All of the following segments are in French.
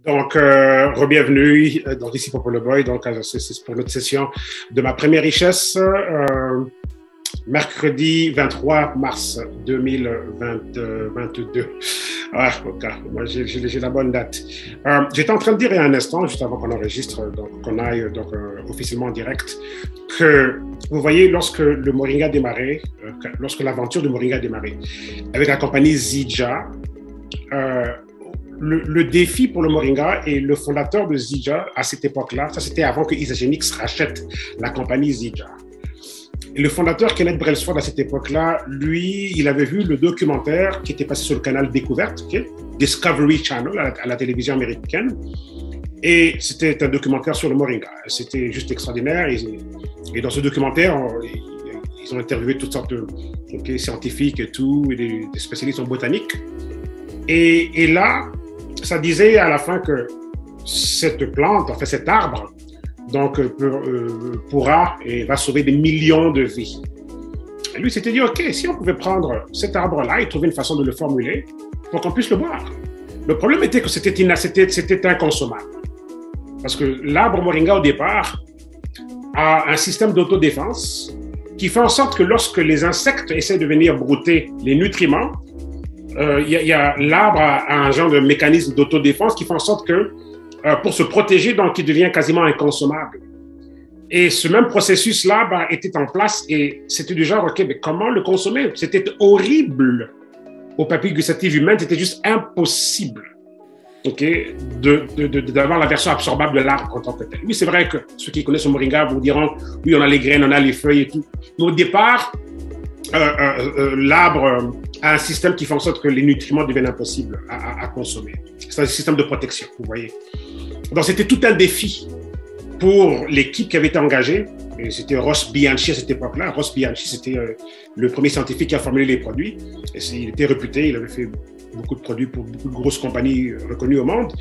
Donc, re-bienvenue donc ici pour le Boy. Donc, c'est pour notre session de ma première richesse, mercredi 23 mars 2022. Ah, ok, moi j'ai la bonne date. J'étais en train de dire il y a un instant, juste avant qu'on enregistre, donc qu'on aille donc, officiellement en direct, que vous voyez, lorsque le Moringa a démarré, lorsque l'aventure de Moringa a démarré, avec la compagnie Zija, le défi pour le Moringa et le fondateur de Zija à cette époque-là, ça c'était avant que Isagenix rachète la compagnie Zija. Et le fondateur Kenneth Brailsford à cette époque-là, lui, il avait vu le documentaire qui était passé sur le canal Découverte, okay? Discovery Channel à la télévision américaine. Et c'était un documentaire sur le Moringa. C'était juste extraordinaire. Et dans ce documentaire, ils ont interviewé toutes sortes de scientifiques et tout, et des spécialistes en botanique. Et là, ça disait à la fin que cette plante, en fait cet arbre, donc pourra et va sauver des millions de vies. Et lui s'était dit, OK, si on pouvait prendre cet arbre-là et trouver une façon de le formuler pour qu'on puisse le boire. Le problème était que c'était inconsommable. Parce que l'arbre Moringa, au départ, a un système d'autodéfense qui fait en sorte que lorsque les insectes essaient de venir brouter les nutriments, l'arbre a un genre de mécanisme d'autodéfense qui fait en sorte que pour se protéger, donc il devient quasiment inconsommable. Et ce même processus-là était en place et c'était du genre, OK, mais comment le consommer? C'était horrible. Aux papilles gustatives humaines, c'était juste impossible, OK, d'avoir la version absorbable de l'arbre en tant que tel. Oui, c'est vrai que ceux qui connaissent le Moringa vous diront, oui, on a les graines, on a les feuilles et tout. Mais au départ, l'arbre a un système qui fait en sorte que les nutriments deviennent impossibles à consommer. C'est un système de protection, vous voyez. Donc, c'était tout un défi pour l'équipe qui avait été engagée. C'était Ross Bianchi à cette époque-là. Ross Bianchi, c'était le premier scientifique qui a formulé les produits. Et il était réputé, il avait fait beaucoup de produits pour beaucoup de grosses compagnies reconnues au monde.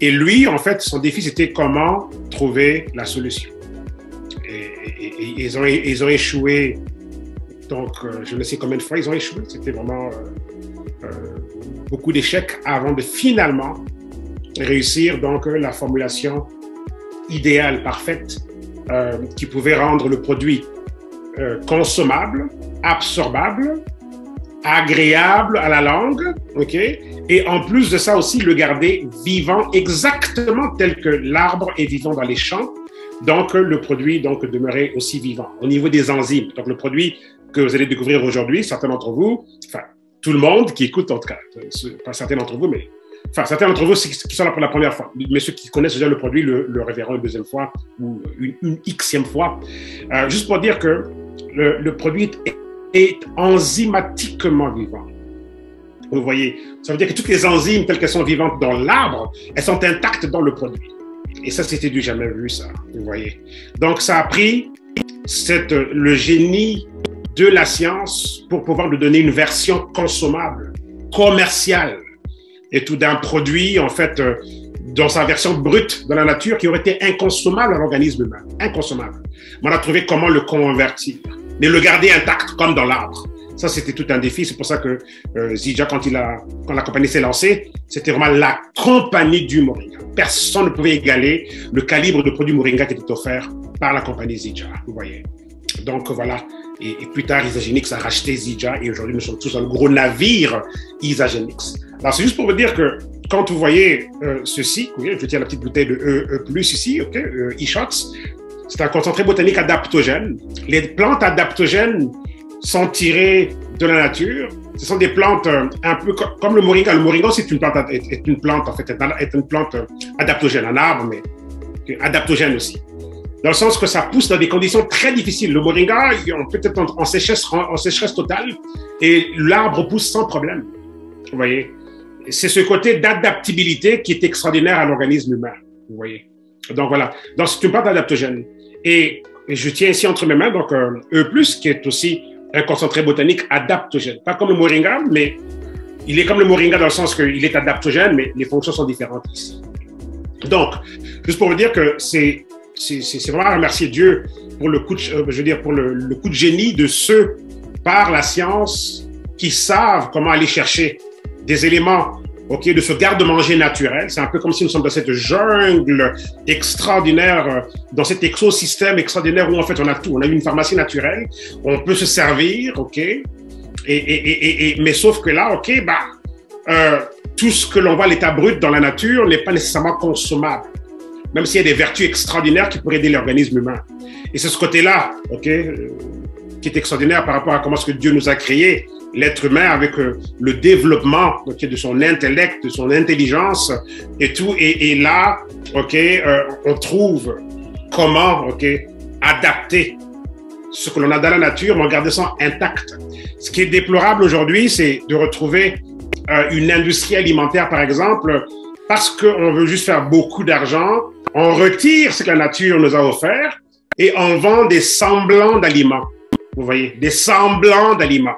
Et lui, en fait, son défi, c'était comment trouver la solution. Et ils ont échoué. Donc, je ne sais combien de fois ils ont échoué. C'était vraiment beaucoup d'échecs avant de finalement réussir donc la formulation idéale, parfaite, qui pouvait rendre le produit consommable, absorbable, agréable à la langue, ok, et en plus de ça aussi le garder vivant exactement tel que l'arbre est vivant dans les champs. Donc, le produit donc demeurait aussi vivant. Au niveau des enzymes, donc le produit que vous allez découvrir aujourd'hui, certains d'entre vous, enfin, tout le monde qui écoute, en tout cas, pas certains d'entre vous, mais enfin, certains d'entre vous qui sont là pour la première fois, mais ceux qui connaissent déjà le produit le reverront une deuxième fois ou une xème fois. Juste pour dire que le produit est enzymatiquement vivant. Vous voyez, ça veut dire que toutes les enzymes telles qu'elles sont vivantes dans l'arbre, elles sont intactes dans le produit. Et ça, c'était du jamais vu, ça, vous voyez. Donc, ça a pris le génie de la science pour pouvoir nous donner une version consommable, commerciale, et tout d'un produit, en fait, dans sa version brute dans la nature, qui aurait été inconsommable à l'organisme humain. Inconsommable. Mais on a trouvé comment le convertir, mais le garder intact, comme dans l'arbre. Ça, c'était tout un défi. C'est pour ça que Zija, quand la compagnie s'est lancée, c'était vraiment la compagnie du Moringa. Personne ne pouvait égaler le calibre de produits Moringa qui était offert par la compagnie Zija, vous voyez. Donc, voilà. Et plus tard, Isagenix a racheté Zija et aujourd'hui, nous sommes tous dans le gros navire Isagenix. Alors, c'est juste pour vous dire que quand vous voyez ceci, je tiens la petite bouteille de E+, ici, OK, E-Shots, c'est un concentré botanique adaptogène. Les plantes adaptogènes sont tirées de la nature. Ce sont des plantes un peu comme le Moringa. Le Moringa, c'est une plante, est une plante adaptogène, un arbre, mais adaptogène aussi. Dans le sens que ça pousse dans des conditions très difficiles. Le Moringa, peut-être en sécheresse totale, et l'arbre pousse sans problème. Vous voyez? C'est ce côté d'adaptabilité qui est extraordinaire à l'organisme humain. Vous voyez? Donc voilà. Donc c'est une plante adaptogène. Et je tiens ici entre mes mains donc E+, qui est aussi un concentré botanique adaptogène. Pas comme le Moringa, mais il est comme le Moringa dans le sens qu'il est adaptogène, mais les fonctions sont différentes ici. Donc, juste pour vous dire que c'est vraiment à remercier Dieu pour le coup le coup de génie de ceux par la science qui savent comment aller chercher des éléments ok, de ce garde-manger naturel. C'est un peu comme si nous sommes dans cette jungle extraordinaire, dans cet écosystème extraordinaire où en fait on a tout. On a une pharmacie naturelle, on peut se servir, ok, mais sauf que là, ok, tout ce que l'on voit à l'état brut dans la nature n'est pas nécessairement consommable, même s'il y a des vertus extraordinaires qui pourraient aider l'organisme humain. Et c'est ce côté-là, ok, qui est extraordinaire par rapport à comment est-ce que Dieu nous a créés, l'être humain, avec le développement, okay, de son intellect, de son intelligence et tout. Et là, ok, on trouve comment, ok, adapter ce que l'on a dans la nature, mais en gardant ça intact. Ce qui est déplorable aujourd'hui, c'est de retrouver une industrie alimentaire, par exemple, parce qu'on veut juste faire beaucoup d'argent, on retire ce que la nature nous a offert et on vend des semblants d'aliments. Vous voyez, des semblants d'aliments.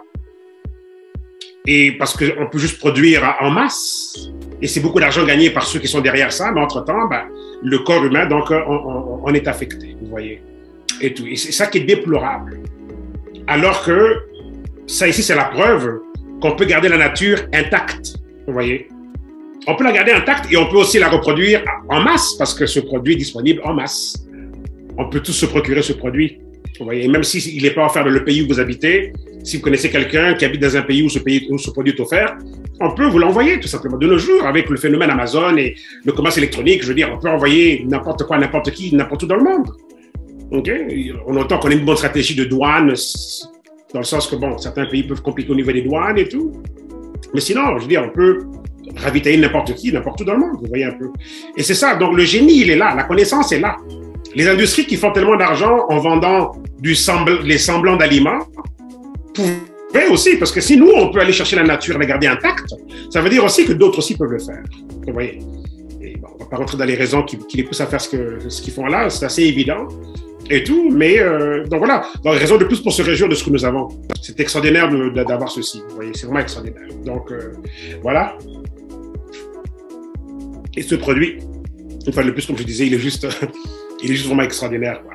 Et parce qu'on peut juste produire en masse, et c'est beaucoup d'argent gagné par ceux qui sont derrière ça, mais entre-temps, le corps humain, donc, on est affecté, vous voyez. Et tout. Et c'est ça qui est déplorable. Alors que ça ici, c'est la preuve qu'on peut garder la nature intacte, vous voyez. On peut la garder intacte et on peut aussi la reproduire en masse, parce que ce produit est disponible en masse. On peut tous se procurer ce produit. Vous voyez, même s'il n'est pas offert dans le pays où vous habitez, si vous connaissez quelqu'un qui habite dans un pays où ce produit est offert, on peut vous l'envoyer tout simplement. De nos jours, avec le phénomène Amazon et le commerce électronique, je veux dire, on peut envoyer n'importe quoi, n'importe qui, n'importe où dans le monde. Okay? On entend qu'on a une bonne stratégie de douane, dans le sens que, bon, certains pays peuvent compliquer au niveau des douanes et tout. Mais sinon, je veux dire, on peut ravitailler n'importe qui, n'importe où dans le monde, vous voyez un peu. Et c'est ça, donc le génie, il est là, la connaissance est là. Les industries qui font tellement d'argent en vendant les semblants d'aliments pouvaient aussi, parce que si nous, on peut aller chercher la nature et la garder intacte, ça veut dire aussi que d'autres aussi peuvent le faire. Vous voyez. Et bon, on ne va pas rentrer dans les raisons qui les poussent à faire ce qu'ils font là, c'est assez évident et tout, mais donc voilà, donc raison de plus pour se réjouir de ce que nous avons. C'est extraordinaire d'avoir ceci, vous voyez, c'est vraiment extraordinaire. Donc voilà. Et ce produit, une fois de plus, comme je disais, il est juste vraiment extraordinaire, quoi.